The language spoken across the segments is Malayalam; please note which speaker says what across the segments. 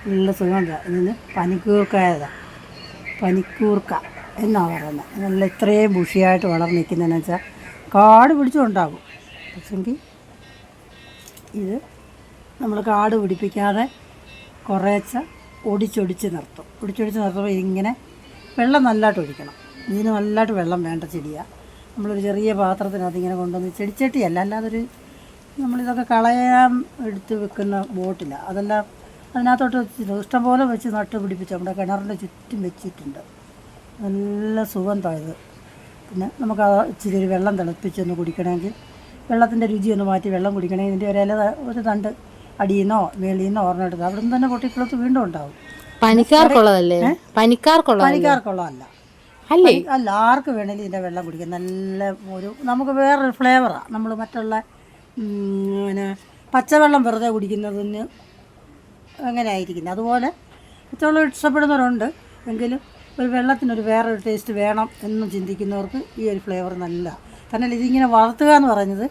Speaker 1: നല്ല സുഗന്ധ. ഇതിന് പനിക്കൂർക്ക എന്നാണ് പറയുന്നത്. നല്ല ഇത്രയും ബുഷിയായിട്ട് വളർന്ന് നിൽക്കുന്നതെന്ന് വെച്ചാൽ കാട് പിടിച്ചുണ്ടാകും. പക്ഷെങ്കിൽ ഇത് നമ്മൾ കാട് പിടിപ്പിക്കാതെ കുറേശ്ശെ ഒടിച്ചൊടിച്ച് നിർത്തും. നിർത്തുമ്പോൾ ഇങ്ങനെ വെള്ളം നല്ലതായിട്ട് ഒഴിക്കണം. ഇതിന് നല്ലതായിട്ട് വെള്ളം വേണ്ട ചെടിയാണ്. നമ്മളൊരു ചെറിയ പാത്രത്തിനകത്ത് ഇങ്ങനെ കൊണ്ടുവന്ന് ചെടിച്ചട്ടിയല്ല, അല്ലാതൊരു നമ്മളിതൊക്കെ കളയാൻ എടുത്ത് വെക്കുന്ന ബോട്ടില്ല, അതെല്ലാം അതിനകത്തോട്ട് വെച്ചിട്ട് ഇഷ്ടംപോലെ വെച്ച് നട്ട് പിടിപ്പിച്ച് നമ്മുടെ കിണറിൻ്റെ ചുറ്റും വെച്ചിട്ടുണ്ട്. നല്ല സുഗന്ധമായത്. പിന്നെ നമുക്ക് ഇച്ചിരി ഒരു വെള്ളം തിളപ്പിച്ചൊന്ന് കുടിക്കണമെങ്കിൽ വെള്ളത്തിൻ്റെ രുചി ഒന്ന് മാറ്റി വെള്ളം കുടിക്കണമെങ്കിൽ ഇതിൻ്റെ ഒരു തണ്ട് അടിയിൽ നിന്നോ മേളിൽ നിന്നോ ഓർമ്മ എടുക്കുക. അവിടെ നിന്ന് തന്നെ പൊട്ടിക്കിളത്ത് വീണ്ടും ഉണ്ടാവും.
Speaker 2: പനിക്കാർക്കുള്ളതല്ലേ?
Speaker 1: പനിക്കാർക്കുള്ളതല്ല, അല്ല, ആർക്ക് വേണമെങ്കിലും ഇതിൻ്റെ വെള്ളം കുടിക്കാം. നല്ല നമുക്ക് വേറൊരു ഫ്ലേവറാണ്. നമ്മൾ മറ്റുള്ള പിന്നെ പച്ചവെള്ളം വെറുതെ കുടിക്കുന്നതിന് അങ്ങനെ ആയിരിക്കുന്നത്. അതുപോലെ പച്ചവെള്ളം ഇഷ്ടപ്പെടുന്നവരുണ്ട്, എങ്കിലും ഒരു വെള്ളത്തിനൊരു വേറൊരു ടേസ്റ്റ് വേണം എന്ന് ചിന്തിക്കുന്നവർക്ക് ഈ ഒരു ഫ്ലേവർ നല്ല. കാരണം ഇതിങ്ങനെ വളർത്തുക എന്ന് പറയുന്നത്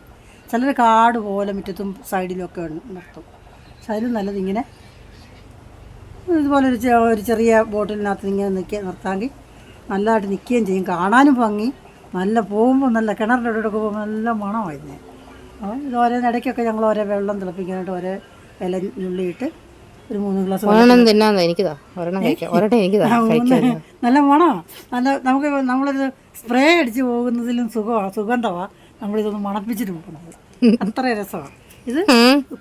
Speaker 1: ചിലർ കാട് പോലെ മുറ്റത്തും സൈഡിലുമൊക്കെ നിർത്തും. പക്ഷെ അതിലും നല്ലത് ഇങ്ങനെ ഇതുപോലെ ഒരു ചെറിയ ബോട്ടിലിനകത്ത് ഇങ്ങനെ നിർത്താമെങ്കിൽ നല്ലതായിട്ട് നിൽക്കുകയും ചെയ്യും. കാണാനും ഭംഗി, നല്ല പോകുമ്പോൾ നല്ല കിണറിൻ്റെ ഇടയ്ക്ക് പോകുമ്പോൾ നല്ല മണമായിരുന്നു. അപ്പോൾ ഇത് ഓരോ ഇടയ്ക്കൊക്കെ ഞങ്ങൾ ഓരോ വെള്ളം തിളപ്പിക്കാനായിട്ട് ഓരോ ഇല ഞുള്ളിയിട്ട് ഒരു 3 ഗ്ലാസ് നല്ല മണമാണ്. നല്ല നമുക്ക് നമ്മളൊരു സ്പ്രേ അടിച്ച് പോകുന്നതിലും സുഗന്ധമാണ് നമ്മളിതൊന്ന് മണപ്പിച്ചിട്ട് പോകുന്നത്. അത്ര രസമാണ് ഇത്.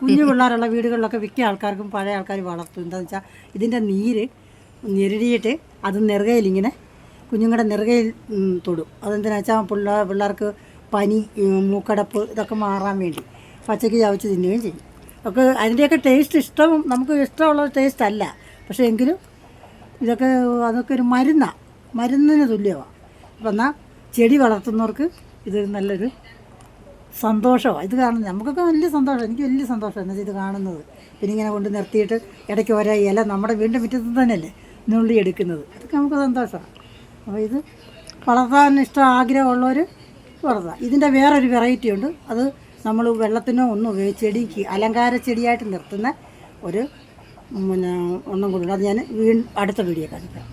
Speaker 1: കുഞ്ഞു പിള്ളേരുള്ള വീടുകളിലൊക്കെ മിക്ക ആൾക്കാർക്കും പഴയ ആൾക്കാർ വളർത്തും. എന്താണെന്ന് വെച്ചാൽ ഇതിൻ്റെ നീര് ഞെരടിയിട്ട് അത് നെറുകയിലിങ്ങനെ കുഞ്ഞുങ്ങളുടെ നെറുകയിൽ തൊടും. അതെന്തിനാ വെച്ചാൽ പിള്ളേർക്ക് പനി, മൂക്കടപ്പ് ഇതൊക്കെ മാറാൻ വേണ്ടി പച്ചയ്ക്ക് ചവച്ച് തിന്നുകയും ചെയ്യും. ഒക്കെ അതിൻ്റെയൊക്കെ ടേസ്റ്റ് നമുക്ക് ഇഷ്ടമുള്ള ടേസ്റ്റ് അല്ല, പക്ഷേ എങ്കിലും അതൊക്കെ ഒരു മരുന്നിന് തുല്യമാണ്. അപ്പം എന്നാൽ ചെടി വളർത്തുന്നവർക്ക് ഇത് നല്ലൊരു സന്തോഷമാണ്. ഇത് കാണുന്നത് നമുക്കൊക്കെ വലിയ സന്തോഷം. എനിക്ക് വലിയ സന്തോഷം എന്നു വെച്ചാൽ ഇത് കാണുന്നത്. പിന്നെ ഇങ്ങനെ കൊണ്ട് നിർത്തിയിട്ട് ഇടയ്ക്ക് ഓരോ ഇല നമ്മുടെ വീണ്ടും മുറ്റത്ത് തന്നെയല്ലേ നുള്ളി എടുക്കുന്നത്. അതൊക്കെ നമുക്ക് സന്തോഷമാണ്. അപ്പോൾ ഇത് വളർത്താൻ ആഗ്രഹമുള്ളവർ വളർത്താം. ഇതിൻ്റെ വേറൊരു വെറൈറ്റി ഉണ്ട്. അത് നമ്മൾ വെള്ളത്തിനോ ഒന്നും ഉപയോഗിച്ച് ചെടിക്ക് അലങ്കാര ചെടിയായിട്ട് നിർത്തുന്ന ഒന്നും കൂടി. അത് ഞാൻ അടുത്ത വീഡിയോ കാണിക്കാം.